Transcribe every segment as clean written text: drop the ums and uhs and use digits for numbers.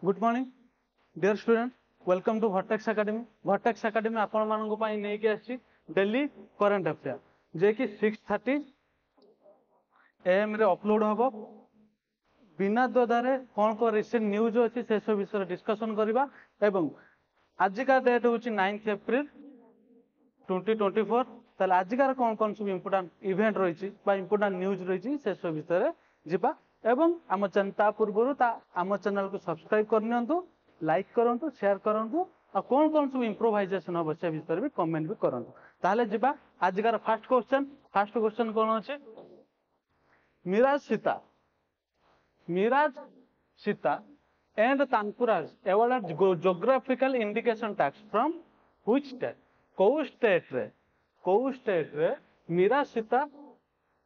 Good morning dear student, welcome to Vertex academy. Vertex academy आपण मानक पई नै के आछि डेली करंट अफेयर जे कि 6:30 AM रे अपलोड हबो। बिना द्वदारे कौन को रिसेंट न्यूज अच्छी से सब विषय डिस्कशन करबा एवं आज का डेट होची 9 अप्रैल 2024। ताले आज का कौन कौन सब इंपोर्टेंट इवेंट रही इंपोर्टेंट न्यूज रही से सब विषय जीवा एवं आम चैनल पूर्व आम चैनल को सब्सक्राइब करनियंतु, लाइक करंतु, शेयर करंतु और कौन कौन सब इम्प्रोवाइजेशन हम से विषय भी कमेंट भी करंतु। ताले जीवा आज का फर्स्ट क्वेश्चन कौन अच्छे मिराज सीता and Tankuraj awarded geographical indication tax from which state? कौ स्टेट रे मीरा सीता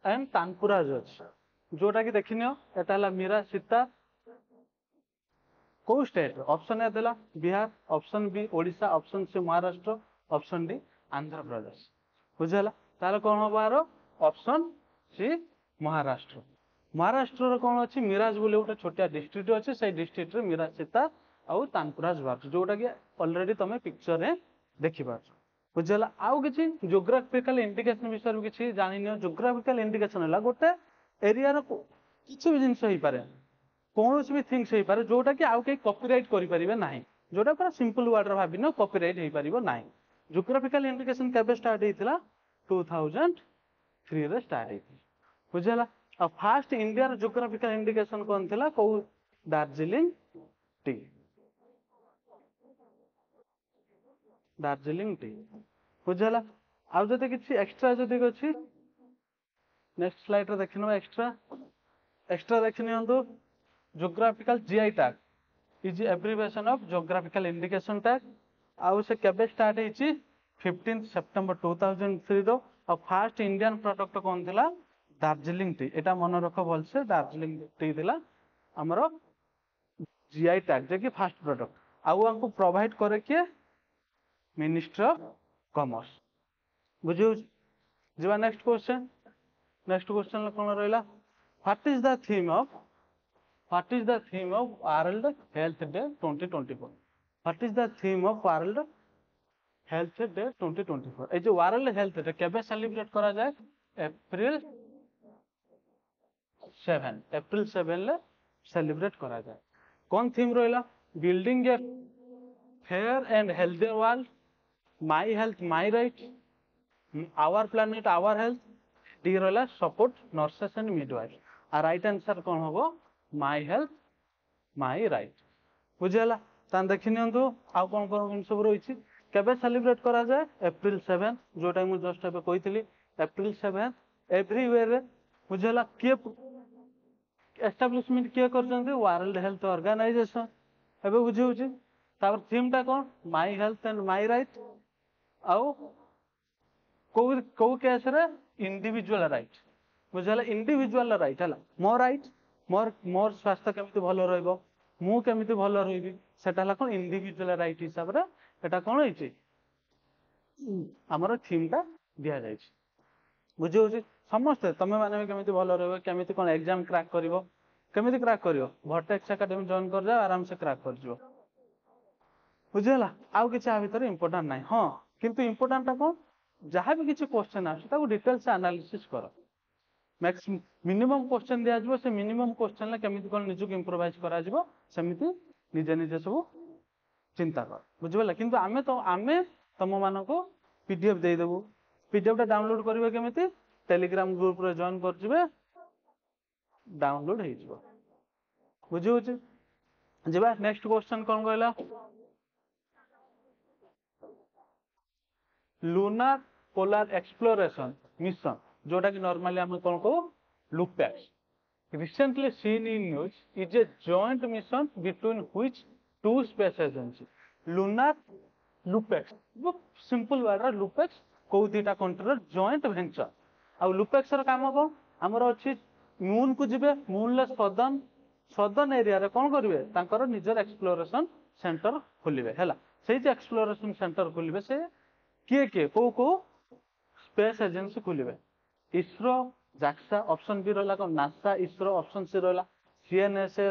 एंड तानपुराज अछि जोटा कि देखिनियो एटा हला मीरा सीता कौ स्टेट। ऑप्शन ए देला Bihar, option B Odisha, option C Maharashtra, option D Andhra Pradesh. बुझला ताले कोन होबारो ऑप्शन सी महाराष्ट्र। महाराष्ट्र कौन अच्छी मिराज बोले गोटे छोटिया डिस्ट्रिक्ट अच्छे से डिस्ट्रिक्ट रे मिराज सीता आउ तानपुराज बार जोटा कि ऑलरेडी तुम पिक्चर रे देखि पाछ। बुझला आउ किछि ज्योग्राफिकल इंडिकेशन विषय में किछि जानि नियो। ज्योग्राफिकल इंडिकेशन हला गोटे एरिया रो किछि भी जिंस होई पारे, कोनोसी भी थिंग्स होई पारे जोटा कि आउ के कॉपीराइट करि परिबे नाही, जोटा पूरा सिंपल वर्ड रे भाबिनो कॉपीराइट होई परिबो नाही। ज्योग्राफिकल इंडिकेशन केबे स्टार्ट हेतिला 2003 रे स्टार्ट हेति। बुझला और फास्ट इंडिया ज्योग्राफिकल इंडिकेशन कौन थिला को दार्जिलिंग टी। बुझला आउ जते किछि एक्स्ट्रा जते अछि नेक्स्ट स्लाइड रे देखिनो एक्स्ट्रा देखिनियंतु geographical GI tag is abbreviation of geographical indication tag. आउ से केबे स्टार्ट हेछि 15 सितंबर 2003 रो। और फास्ट इंडियन प्रोडक्ट कौन थिला दार्जिलिंग टी। एटा मन रख भल से दार्जिलिंग टी थिला हमरो जीआई टैग जे कि फास्ट प्रोडक्ट। आउ हमको प्रोवाइड करे के मिनिस्टर ऑफ कॉमर्स। बुझियो जीवा नेक्स्ट क्वेश्चन कोन रहला what is the theme of world health day 2024। What is the theme of world health day 2024। ए जो वर्ल्ड हेल्थ डे केबे सेलिब्रेट करा जाए अप्रैल 7 ले सेलिब्रेट करा जाए। कौन थीम रहला building a fair and healthy world, my health my right, our planet our health, D रहला सपोर्ट नर्सेस एंड मिडवाइफ। आ राइट आंसर कौन होबो माई हेल्थ माई राइट। बुझला तान देखिनियंतु आ कौन कौन सब रही केबे सेलिब्रेट करा जाए अप्रैल 7 जोटा मु जस्ट एबे कहितली अप्रैल 7 एवरीवेयर। बुझला के एस्टाब्लिशमेंट किए करछन्ते वर्ल्ड हेल्थ ऑर्गेनाइजेशन। एबे बुझी होची तापर थीम टा कोन my health and my right. आउ को केस रे इंडिविजुअल राइट। बुझला इंडिविजुअल राइट हला मोर स्वास्थ्य केमिति भलो रहइबो, मु केमिति भलो रहइबी सेटा हला कोन इंडिविजुअल राइट हिसाब रे एटा कोन होईची हमर थीम टा दिया जायछि। बुझी होची समस्त तमे माने केमिति भलो रहइबो, केमिति कोन एग्जाम क्रैक करिवो, केमिति क्रैक करिवो वर्टेक्स एकेडमी जॉइन कर जा आराम से क्रैक कर जिवो। बुझला आउ किछ आ भीतर इंपोर्टेंट नाही। हां किंतु इंपोर्टेंट ता कोन जहां भी किछ क्वेश्चन आछे ताको डिटेल से एनालिसिस करो। मैक्स मिनिमम क्वेश्चन दिया जबो से मिनिमम क्वेश्चन ले केमिति कोन निजुक इंप्रोवाइज करा जबो सेमिति निजे सब चिंता कर। बुझबला किंतु आमे तम मानको पीडीएफ दे देबो। पीडीएफ टा डाउनलोड करिवे केमिति टेलीग्राम ग्रुप रे जॉइन कर जिवे डाउनलोड हे जिवो। बुझी होची जेबा नेक्स्ट क्वेश्चन कोन कहला लूनार पोलर एक्सप्लोरेशन मिशन जोटा कि नॉर्मली हम कोन को LUPEX recently seen in news is a joint mission between which two space agency lunar lupex। वो सिंपल वर्ड लुपेक्स को दीटा कंट्री जॉइंट वेंचर। आ लुपेक्स र काम कोन हमर अछि मून को जिबे मून ले सदर्न एरिया रे कोन करिवे तांकर निजर एक्सप्लोरेशन सेंटर खोलिबे हैला। सेही जे एक्सप्लोरेशन सेंटर खोलिबे से के को स्पेस एजेंसी खोलिबे इसरो जाक्सा। ऑप्शन बी रहला को नासा इसरो, ऑप्शन सी रहला CNSA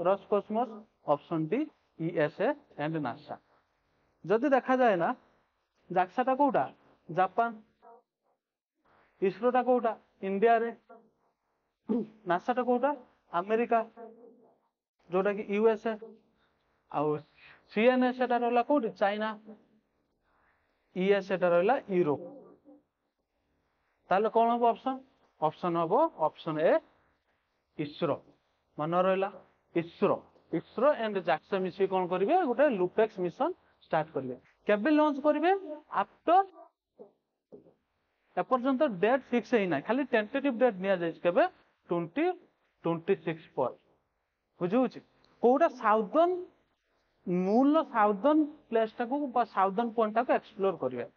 Roscosmos, option D ESA and NASA. जदि देखा जाए ना जाक्सा टा कोटा जापान, इसरो टा कोटा इंडिया रे, नासा टा कोटा अमेरिका जोटा कि USA, आउ CNSA टा रहला कोटी चाइना, ESA टा रहला यूरोप। ताले कौन हम ऑप्शन? ऑप्शन हम ऑप्शन ए इसरो। मन रहा इसरो एंड जाक्सा मिसी कौन करेंगे गोटे लुपेक्स मिशन स्टार्ट करेंगे। केबे लॉन्च करेंगे आफ्टर एपर्यंत डेट फिक्स है ना, खाली टेंटेटिव डेट निया जाय केबे 2026 पर बुझुछ कोटा साउदर्न मूल साउदर्न प्लेस टाको साउदर्न पॉइंट टाको एक्सप्लोर करिवे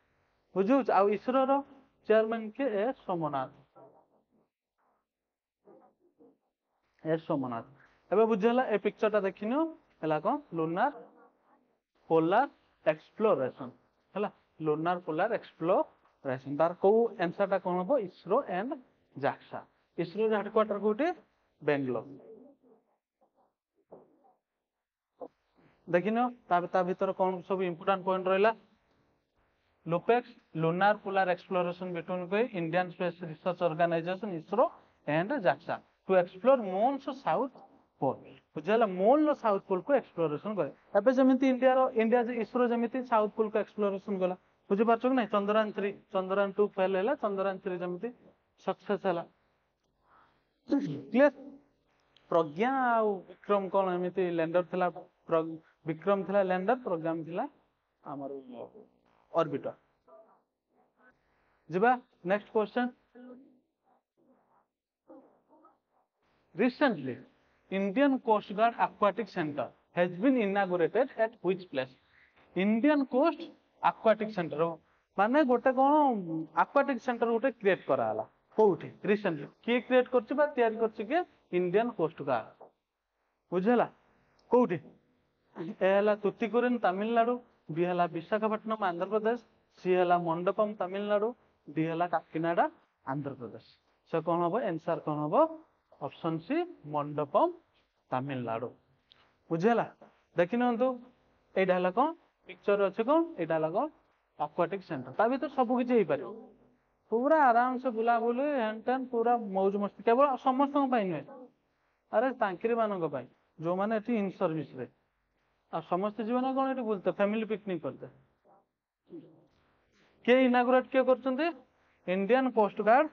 बुझुछ। आ इसरो रो चेयरमैन के एस सोमनाथ एबे बुझला ए पिक्चर टा देखिनो हला कोन लूनार पोलार एक्सप्लोरेशन हला लूनार पोलार एक्सप्लोरेशन तार को आंसर टा कोन हो ISRO and JAXA. ISRO headquarter कोठी बेंगलोर देखिनो ता भीतर कोन सब इंपोर्टेंट पॉइंट रहला LUPEX lunar polar exploration between को Indian space research organisation ISRO and JAXA to explore moon's south pole बुझला मून साउथ पोल को एक्सप्लोरेशन करे। एबे जमिति इंडिया इसरो जमिति साउथ पोल को एक्सप्लोरेशन गला बुझि पारछो कि नै चंद्रयान 3 चंद्रयान 2 फेल हैला चंद्रयान 3 जमिति सक्सेस हैला क्लियर। प्रज्ञा आ विक्रम कोन एमिति लैंडर थिला विक्रम थिला लैंडर प्रोग्राम थिला हमर ऑर्बिटर। जिबा next question recently Indian Coast Guard Aquatic Center has been inaugurated at which place? Indian Coast Aquatic Center माने गोटे कोन aquatic center गोटे क्रिएट कराला कोउठी रिसेंटली के क्रिएट करछि बा तयार करछि के इंडियन कोस्ट गार्ड बुझला कोउठी एला तुतिकोरिन तमिलनाडु, बी हला विशाखापट्टनम आंध्र प्रदेश, सी हला मंडपम तमिलनाडु, डी हला काकिनाडा आंध्र प्रदेश। से कोन हबो आंसर कोन हबो ऑप्शन सी मंडपम तमिलनाडु बुझला। देखि नंतु एडा हला कोन पिक्चर अछि कोन एडा हला कोन एक्वाटिक सेंटर ता भीतर सब किछ हेई पारे पूरा आराम से बुला बुली हेनटेन पूरा मौज मस्ती केवल समस्त पाई नै अरे तांकरी मानक पाई जो माने एटी इन सर्विस रे आ समस्त जीवन कोन एटी बोलते फैमिली पिकनिक करते के इनागुरेट के करचंते Indian coast guard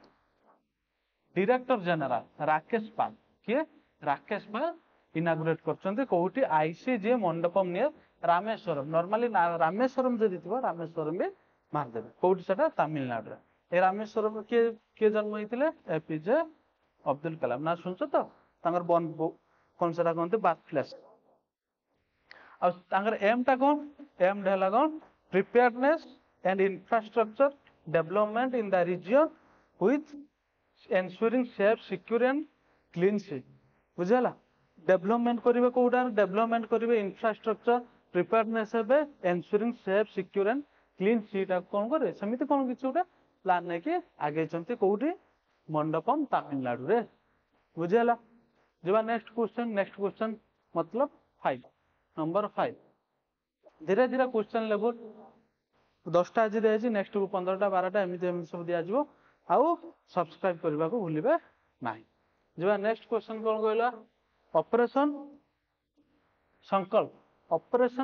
director general Rakesh Pal के राकेश पाल इनागुरेट करचंते कोठी ICG Mandapam near Rameswaram normally Rameswaram जदि थिबो रामेश्वरम में मार देबे कोठी सेटा तमिलनाडु रे ए रामेश्वरम के जन्म होइतिले एपीजे अब्दुल कलाम ना सुनछो तो तांगर बन कोन सेटा कोनते बात प्लेस आ तांगर एम टा कोन एम ढेला कोन preparedness and infrastructure development in the region with ensuring safe secure and clean sea बुझला डेवलपमेंट करिवे कोडा डेवलपमेंट करिवे इंफ्रास्ट्रक्चर प्रिपेयर्डनेस हेबे ensuring safe secure and clean sea टा कोन करे समिति कोन किछु उटा प्लान नै के आगे चंती कोठी मंडपम तमिलनाडु रे बुझला। जेबा नेक्स्ट क्वेश्चन मतलब 5 नंबर 5 धीरे धीरे क्वेश्चन लेवल 10 टा आज देछि नेक्स्ट 15 टा 12 टा एमिति सब दिया जिवो आउ सब्सक्राइब करबा को भूलिबे नाही। जेबा नेक्स्ट क्वेश्चन कोन कहला operation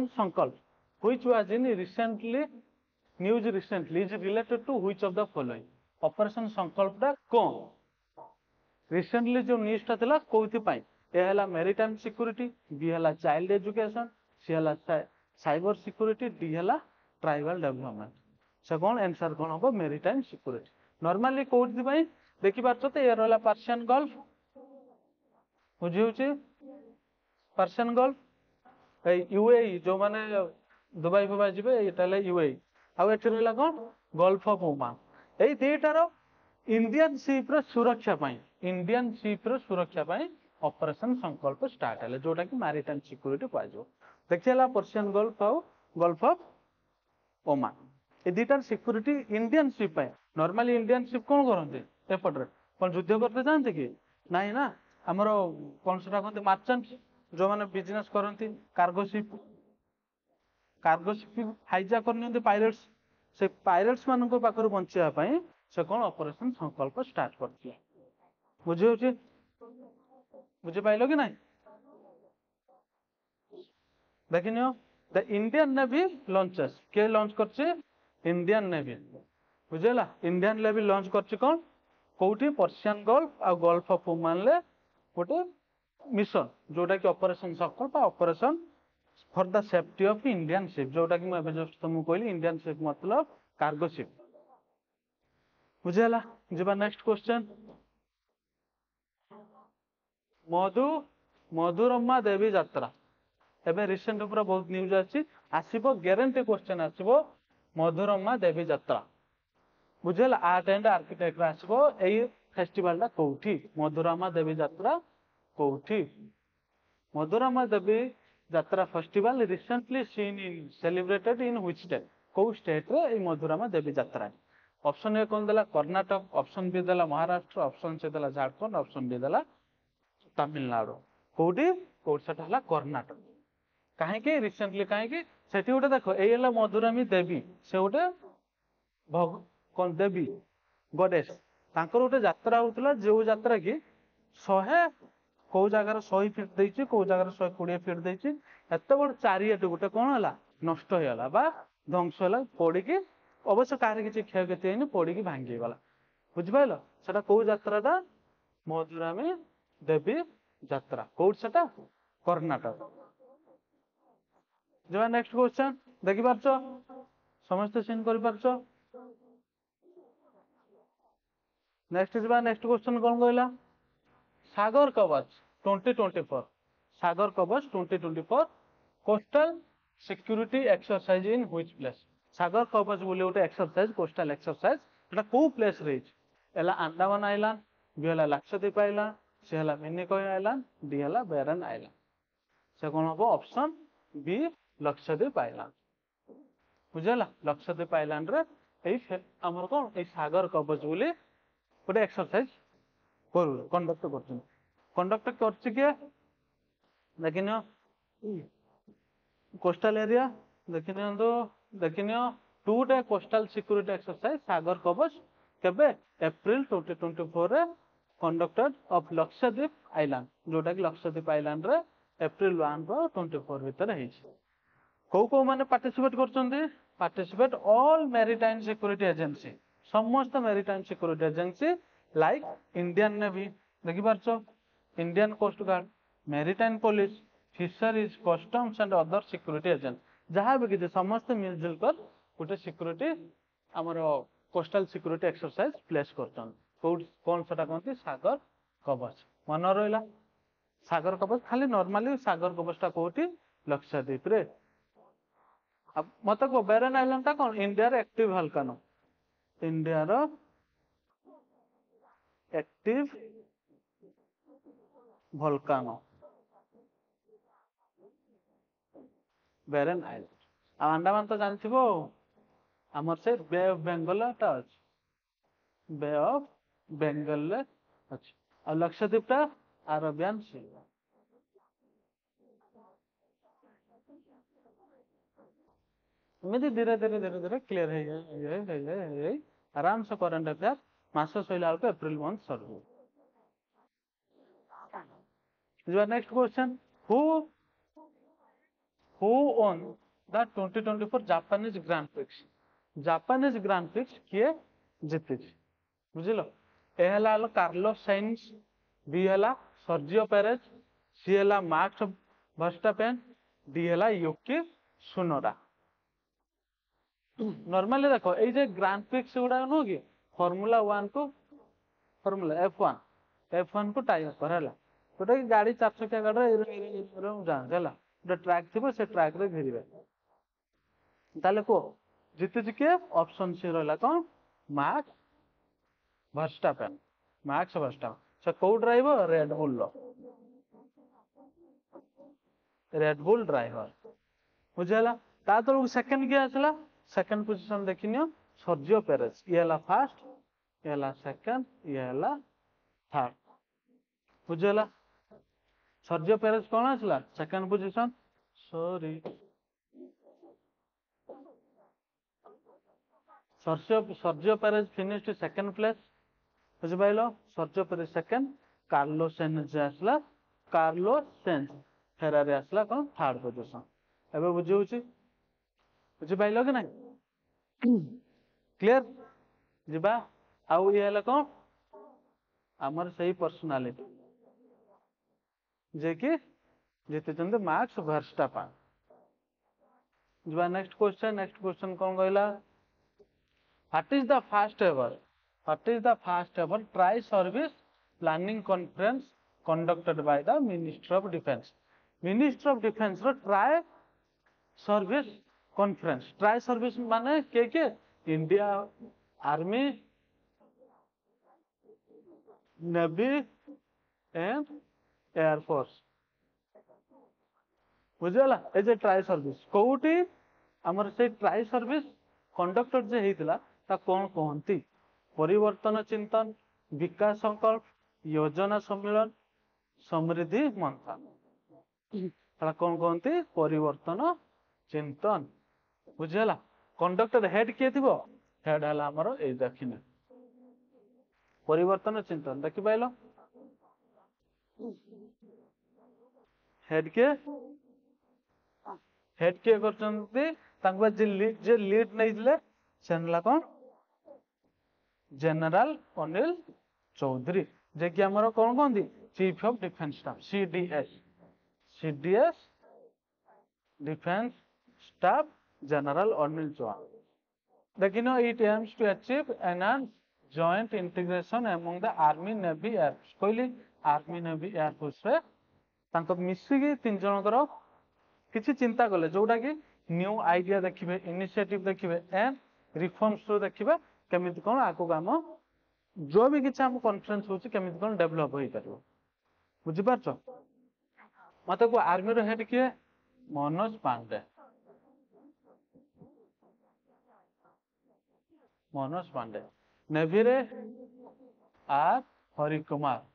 Sankalp which was in recently news recently is related to which of the following operation Sankalp दा कोन रिसेंटली जो न्यूज ता थिला कोथि पई ए हला मैरीटाइम सिक्योरिटी, बी हला चाइल्ड एजुकेशन, सी हला साइबर सिक्योरिटी, डी हला ट्राइबल डेवलपमेंट। से कोन आंसर कोन हो मैरीटाइम सिक्योरिटी नॉर्मली कोथि पई देखि पाछो त ए रहला पर्शियन गल्फ बुझिउची पर्शियन गल्फ ए यूएई जो माने दुबई फुबई जिबे एटा ले यूएई आ एठी रहला कोन गल्फ ऑफ ओमान ए देटार इंडियन शिप रो सुरक्षा पई ऑपरेशन संकल्प स्टार्ट हले जोटा कि मैरीटाइम सिक्योरिटी पाजो देखिला पर्शियन गल्फ आ गल्फ ऑफ ओमान ए दीटार सिक्योरिटी इंडियन शिप पई नॉर्मली इंडियन शिप कोन करनते एपटरे कोन युद्ध करते जानते कि नाही ना ଆମର କଣ ସେଟା କହନ୍ତି ମାର୍ଚେଣ୍ଟ, ଯୋଉମାନେ ବିଜନେସ କରନ୍ତି, କାର୍ଗୋସିପ ହାଇଜାକ୍ କରିନିଅନ୍ତି ପାଇରେଟ୍ସ। ସେ ପାଇରେଟ୍ସ ମାନଙ୍କ ପାଖରୁ ବଞ୍ଚିବା ପାଇଁ ସେ କଣ ଅପରେସନ ସଂକଳ୍ପ ଷ୍ଟାର୍ଟ କରିଥିଲେ। ବୁଝି ହଉଛି? ବୁଝିପାଇଲ କି ନାଇଁ? ଦେଖିନିଅ ଦ ଇଣ୍ଡିଆନ ନେଭି ଲଞ୍ଚେସ୍, କିଏ ଲଞ୍ଚ କରିଛି? Indian navy. ବୁଝିହେଲା? ଇଣ୍ଡିଆନ ନେଭି ଲଞ୍ଚ କରିଛି କଣ କୋଉଠି? ପର୍ସିଆନ ଗଲ୍ଫ ଆଉ ଗଲ୍ଫ ଅଫ ଓମାନରେ ଗୋଟେ ମିଶନ, ଯୋଉଟା କି operation Sankalp, operation for the safety of Indian ship, ଯୋଉଟା କି ମୁଁ ଏବେ ଜଷ୍ଟ ତମକୁ କହିଲି ଇଣ୍ଡିଆନ ସିପ୍ ମତଲବ କାର୍ଗୋ ସିପ୍। ବୁଝିହେଲା? ଯିବା ନେକ୍ସଟ କ୍ୱେଶ୍ଚନ। ମଧୁରମା ଦେବୀ ଯାତ୍ରା ଏବେ ରିସେଣ୍ଟ ପୁରା ବହୁତ ନ୍ୟୁଜ ଆସିବ ଗ୍ୟାରେଣ୍ଟି କ୍ୱେଶ୍ଚନ ଆସିବ ମଧୁରମା ଦେବୀ ଯାତ୍ରା। ବୁଝିହେଲା? ଆର୍ଟ ଆଣ୍ଡ ଆର୍କିଟେକ୍ଟରେ ଆସିବ ଏଇ ଫେଷ୍ଟିଭାଲଟା କୋଉଠି? ମଧୁରମା ଦେବୀ ଯାତ୍ରା କୋଉଠି? Madhurama Devi Yatra festival recently seen in celebrated in which state? କୋଉ ଷ୍ଟେଟରେ ଏଇ ମଧୁରମା ଦେବୀ ଯାତ୍ରା? ଅପସନ ଏ କଣ ଦେଲା? କର୍ଣ୍ଣାଟକ, ଅପସନ ବି ଦେଲା ମହାରାଷ୍ଟ୍ର, ଅପସନ ସି ଦେଲା ଝାଡଖଣ୍ଡ, ଅପସନ ଡି ଦେଲା ତାମିଲନାଡୁ। କୋଉଠି? ସେଟା ହେଲା କର୍ଣ୍ଣାଟକ। କାହିଁକି? ରିସେଣ୍ଟଲି କାହିଁକି? ସେଠି ଗୋଟେ ଦେଖ, ଏଇ ହେଲା ମଧୁରମୀ ଦେବୀ, ସେ ଗୋଟେ କଣ ଦେବୀ ଗଡେସ, ତାଙ୍କର ଗୋଟେ ଯାତ୍ରା ହଉଥିଲା, ଯୋଉ ଯାତ୍ରା କି 100 କୋଉ ଜାଗାରେ 100 ଫିଟ ଦେଇଛି, କୋଉ ଜାଗାରେ 120 ଫିଟ ଦେଇଛି। ଏତେ ବଡ ଚାରିଆଟେ ଗୋଟେ କଣ ହେଲା? ନଷ୍ଟ ହେଇଗଲା ବା ଧ୍ୱଂସ ହେଲା, ପୋଡିକି। ଅବଶ୍ୟ କାହାର କିଛି କ୍ଷୟକ୍ଷତି ହେଇନି, ପୋଡିକି ଭାଙ୍ଗିଗଲା। ବୁଝିପାରିଲ? ସେଟା କୋଉ ଯାତ୍ରାଟା? ମଧୁରମୀ ଦେବୀ ଯାତ୍ରା। କୋଉଠି ସେଟା? କର୍ଣ୍ଣାଟକ। ଯିବା ନେକ୍ସଟ କ୍ୱେଶ୍ଚନ। ଦେଖିପାରୁଛ? ସମସ୍ତେ ସିନ୍ କରିପାରୁଛ? ନେକ୍ସଟ ଯିବା। ନେକ୍ସଟ କ୍ୱେଶ୍ଚନ କଣ କହିଲା? Sagar Kavach 2024, Sagar Kavach 2024 coastal security exercise in which place? Sagar Kavach ବୋଲି ଗୋଟେ ଏକ୍ସରସାଇଜ, କୋଷ୍ଟାଲ ଏକ୍ସରସାଇଜ, ସେଟା କୋଉ ପ୍ଲେସ ରେ ହେଇଛି? ହେଲା ଆଣ୍ଡାମାନ ଆଇଲାଣ୍ଡ, ବି ହେଲା ଲାକ୍ଷାଦ୍ୱୀପ ଆଇଲାଣ୍ଡ, ସି ହେଲା ମିନିକୟ ଆଇଲାଣ୍ଡ, ଡି ହେଲା ବେରନ୍ ଆଇଲାଣ୍ଡ। ସେ କଣ ହବ? ଅପସନ ବି ଲକ୍ଷାଦ୍ୱୀପ ଆଇଲାଣ୍ଡ। ବୁଝିହେଲା? ଲକ୍ଷାଦ୍ୱୀପ ଆଇଲାଣ୍ଡରେ ଏଇ ଆମର କଣ ଏଇ ସାଗର କବଚ ବୋଲି ଗୋଟେ ଏକ୍ସରସାଇଜ କଣ୍ଡକ୍ଟ କରୁଛନ୍ତି। କଣ୍ଡକ୍ଟ କରୁଛି କିଏ? ଦେଖିନିଅ କୋଷ୍ଟାଲ ଏରିଆ, ଦେଖିନିଅ 2 coastal security exercise Sagar Kavach କେବେ? ଏପ୍ରିଲ 2024 ରେ କଣ୍ଡକ୍ଟେଡ ଅଫ ଲକ୍ଷାଦ୍ୱୀପ ଆଇଲାଣ୍ଡ, ଯୋଉଟା କି ଲକ୍ଷାଦ୍ୱୀପ ଆଇଲାଣ୍ଡରେ ଏପ୍ରିଲ 1 ର 24 ଭିତରେ ହେଇଛି। କୋଉ ମାନେ ପାର୍ଟିସିପେଟ କରୁଛନ୍ତି? Participate all maritime security agency, ସମସ୍ତ maritime security agency like Indian navy, ଦେଖିପାରୁଛ? Indian coast guard, maritime police, fisheries, customs and other security agency, ଯାହା ବି କିଛି ସମସ୍ତେ ମିଳିଜୁଲ କରି ଗୋଟେ ସିକ୍ୟୁରିଟି ଆମର କୋଷ୍ଟାଲ ସିକ୍ୟୁରିଟି ଏକ୍ସରସାଇଜ ପ୍ଲେସ୍ କରୁଛନ୍ତି। କୋଉଠି? କଣ ସେଟା କହନ୍ତି? ସାଗର କବଚ। ମନେ ରହିଲା? ସାଗର କବଚ। ଖାଲି ନର୍ମାଲି ସାଗର କବଚଟା କୋଉଠି? ଲକ୍ଷାଦ୍ୱୀପରେ। ମତେ କୁହ ବେରନ୍ ଆଇଲାଣ୍ଡ ଟା କଣ? ଇଣ୍ଡିଆର ଆକ୍ଟିଭ ଭଲକାନୋ, ଇଣ୍ଡିଆର ଆକ୍ଟିଭ ଭଲକାନୋ ବେରନ୍ ଆଇଲାଣ୍ଡ। ଆଉ ଆଣ୍ଡାମାନ ତ ଜାଣିଥିବ, ଆମର ସେ ବେ ଅଫ ବେଙ୍ଗଲଟା ଅଛି, ବେ ଅଫ ବେଙ୍ଗଲରେ ଅଛି। ଆଉ ଲକ୍ଷାଦ୍ୱୀପ ଟା ଆରବିଆନ ସି। ଏମିତି ଧୀରେ ଧୀରେ କ୍ଲିୟର ହେଇଯାଇ ଆରାମସେ କରେଣ୍ଟ ଆଫେୟାର ମାସ ସଇଲା ବେଳକୁ ଏପ୍ରିଲ ମନ୍ଥ ସରିଯିବ। ଯିବା next question. Who won the 2024 Japanese grand prix? Japanese grand prix କିଏ ଜିତିଛି? ବୁଝିଲ? ଏ ହେଲା କାର୍ଲୋସ ସାଇନ୍ସ, ବି ହେଲା ସର୍ଜିଓ ପେରେଜ, ସି ହେଲା ମାର୍କସ ଭର୍ଷ୍ଟାପେନ୍, ଡି ହେଲା ୟୁକି ସୁନୋଡା। ନର୍ମାଲି ଦେଖ, ଏଇ ଯେ ଗ୍ରାଣ୍ଡ ପ୍ରିକ୍ସ ଗୁଡାକ ନୁହଁ କି, ଫର୍ମୁଲା 1 କୁ ଫର୍ମୁଲା F1 କୁ ଟାଇ ଅପର ହେଲା, ଯୋଉଟା କି ଗାଡି 4 ଚକିଆ ଗାଡିରେ ଯାଆନ୍ତି ହେଲା, ଗୋଟେ ଟ୍ରାକ୍ ଥିବ, ସେ ଟ୍ରାକ୍ ରେ ଘେରିବେ। ତାହେଲେ କୁହ ଜିତିଛି କିଏ? ଅପସନ ସି ରହିଲା କଣ? Marks Verstappen. ମାର୍କସ ଭର୍ଷ୍ଟାପେନ୍ ସେ କୋଉ ଡ୍ରାଇଭର? Red Bull driver. ବୁଝିହେଲା? ତା ତଳକୁ ସେକେଣ୍ଡ କିଏ ଆସିଲା? ସେକେଣ୍ଡ ପୋଜିସନ ଦେଖିନିଅ, ସର୍ଜିଓ ପେରେଜ। ଇଏ ହେଲା ଫାର୍ଷ୍ଟ, ଇଏ ହେଲା ସେକେଣ୍ଡ, ଇଏ ହେଲା ଥାର୍ଡ। ବୁଝିହେଲା? ସର୍ଜିଓ ପେରେଜ କଣ ଆସିଲା? Second position. Sorry, Sergio Perez finished second place. ବୁଝିପାରିଲ? Sergio Perez second, Carlos Sainz ଆସିଲା, କାର୍ଲୋସ ସେନ୍ଜ ଫେରାରୀ ଆସିଲା କଣ ଥାର୍ଡ ପୋଜିସନ। ଏବେ ବୁଝିହଉଛି? ବୁଝିପାରିଲ କି ନାଇଁ? କ୍ଲିୟର? ଯିବା। ଆଉ ଇଏ ହେଲେ କଣ? ଆମର ସେଇ ପର୍ସନାଲିଟି ଯେ କି ଜିତିଛନ୍ତି ମାର୍କସ ଭର୍ଷ୍ଟାପେନ୍। ଯିବା ନେକ୍ସଟ କ୍वेଶ୍ଚନ। ନେକ୍ସଟ କ୍वेଶ୍ଚନ କଣ କହିଲା? What is the first ever tri-service planning conference conducted by the Ministry of Defence? Ministry of Defence ର tri-service conference। tri-service ମାନେ କିଏ? India army, navy and air force. बुझीगला? ए जे ट्राई सर्विस कोउटी हमर से ट्राई सर्विस कंडक्टर जे हेतिला ता कोन कहंती? परिवर्तन चिंतन, विकास संकल्प, योजना सम्मेलन, समृद्धि मंथन। ताला कोन कहंती? परिवर्तन चिंतन। बुझीगला? कंडक्टर हेड किए थिबो? हेड हला हमर ए देखिने परिवर्तन चिंतन। देखि पाइलो? हेड के करचंती तांको जे लीड नैले सेनला कोन? जनरल अनिल चौधरी, जे कि हमर कोन कहंती? Chief of defence staff, CDS defence staff general Anil Chauhan. देखिनो it aims to achieve enhance joint integration among the army, navy, air force. कहली आर्मी, नेवी, एयरफोर्स रे तांको मिसिकी तीन जनकर किसी चिंता कले जोटा कि न्यू आइडिया देखिए, इनिशिएटिव देखिए एंड रिफॉर्म्स तो देखिए केमिति कोन आको काम जो भी किछ हम कॉन्फ्रेंस होची केमिति कोन डेवलप होई परबो। बुझि पारछो? मते को आर्मी रो हेड किए? मनोज पांडे। मनोज पांडे। नेवी रे आर हरि कुमार।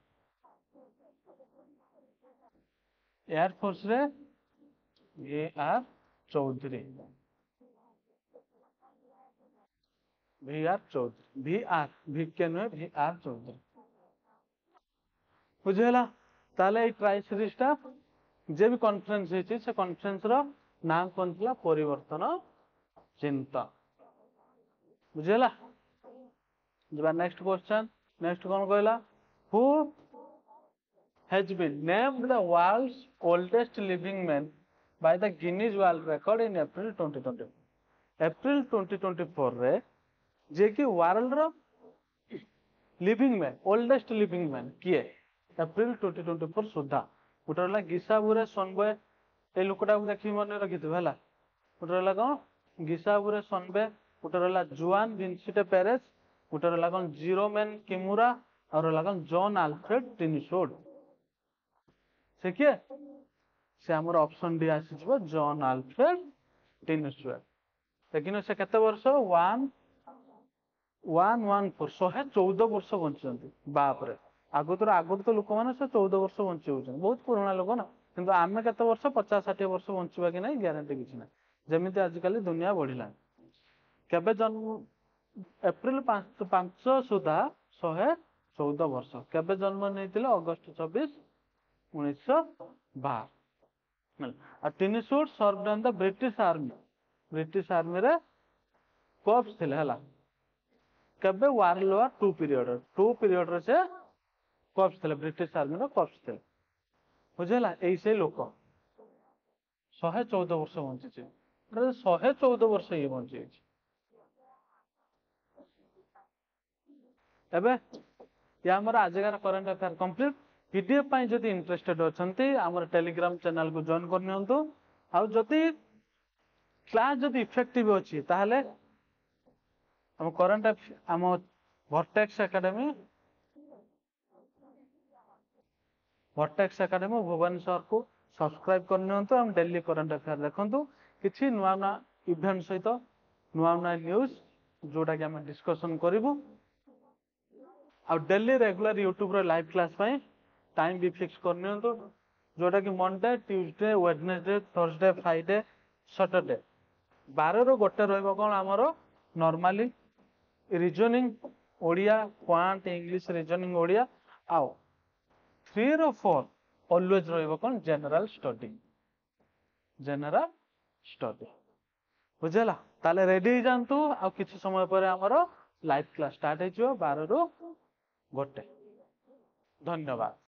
एयरफोर्स रे VR Chaudhari. VR Chaudhari, V के नुहे VR चौधरी। बुझेला? ताले ए ट्राई सीरीज टा जे भी कॉन्फ्रेंस हेची से कॉन्फ्रेंस रो नाम कोन थिला? परिवर्तन चिंतन। बुझेला? जबा नेक्स्ट क्वेश्चन। नेक्स्ट कोन कहला? Who has been named the world's oldest living man by the Guinness World Record in April 2024? April 2024 रे जे कि वर्ल्ड रो living man, oldest living man किए? एप्रिल 2024 सुधा गोटे रहा गिसाबुरे सनबे। ए लोकटा देखि मन रखिथु हैला। गोटे रहा कोन? गिसाबुरे सनबे। गोटे रहा जुआन विंसिटे पेरेज। गोटे रहा कोन? जीरोमैन किमुरा। और रहा कोन? John Alfred टिनसोड। से किए? से हमर ऑप्शन डी आसी जबो जॉन आल्फ्रेड टिनसोड। लेकिन से केते वर्ष? 114 वर्ष बंचନ୍ତି। बाप रे, आगु तो लोक माने से 14 वर्ष बंची होउछन। बहुत पुराना लोक ना, किंतु आमे केते वर्ष? 50-60 वर्ष बंचबा कि नै ग्यारंटी किछ नै। जेमिति आज काली दुनिया बढ़िला। केबे जन्म? एप्रिल 5 सुधा 114 वर्ष। केबे जन्म नैतिले? अगस्त 24, 1912। आ Tinniswood served in the British army. British army रे कोप्स थिले हला। केबे? वर्ल्ड वॉर 2 पीरियड रे से कोप्स थिले, ब्रिटिश आर्मी रो कोप्स थिले। बुझेला? एई से लोक 114 वर्ष बंची छै। 114 वर्ष ये बंची छै। एबे या हमर आजकार करंट अफेयर कंप्लीट। पीडीएफ पाई जदि इंटरेस्टेड अछंती हमर टेलीग्राम चैनल को जॉइन कर नियंतु। आ जदि क्लास जदि इफेक्टिव अछि ताहले हम करंट हम वर्टेक्स एकेडमी भुवनेश्वर को सब्सक्राइब कर नियंतु। हम डेली करंट अफेयर देखंतु। किछि नुवा नुवा इवेंट सहित नुवा नुवा न्यूज जोटा कि हम डिस्कशन करिवु। आ डेली रेगुलर यूट्यूब रे लाइव क्लास पाई टाइम भी फिक्स करनी तो जोटा कि Monday Tuesday Wednesday Thursday Friday Saturday 12 ରୁ ଗୋଟେ ରହିବ କଣ ଆମର normally reasoning Odia quant English reasoning Odia ଆଉ 3 ରୁ 4 ଅଲୱେଜ ରହିବ କଣ ଜେନେରାଲ ଷ୍ଟଡି ବୁଝିଲା ତାହେଲେ ରେଡି ହେଇଯାଆନ୍ତୁ ଆଉ କିଛି ସମୟ ପରେ ଆମର ଲାଇଭ କ୍ଲାସ ଷ୍ଟାର୍ଟ ହେଇଯିବ 12 ରୁ 1 ଧନ୍ୟବାଦ।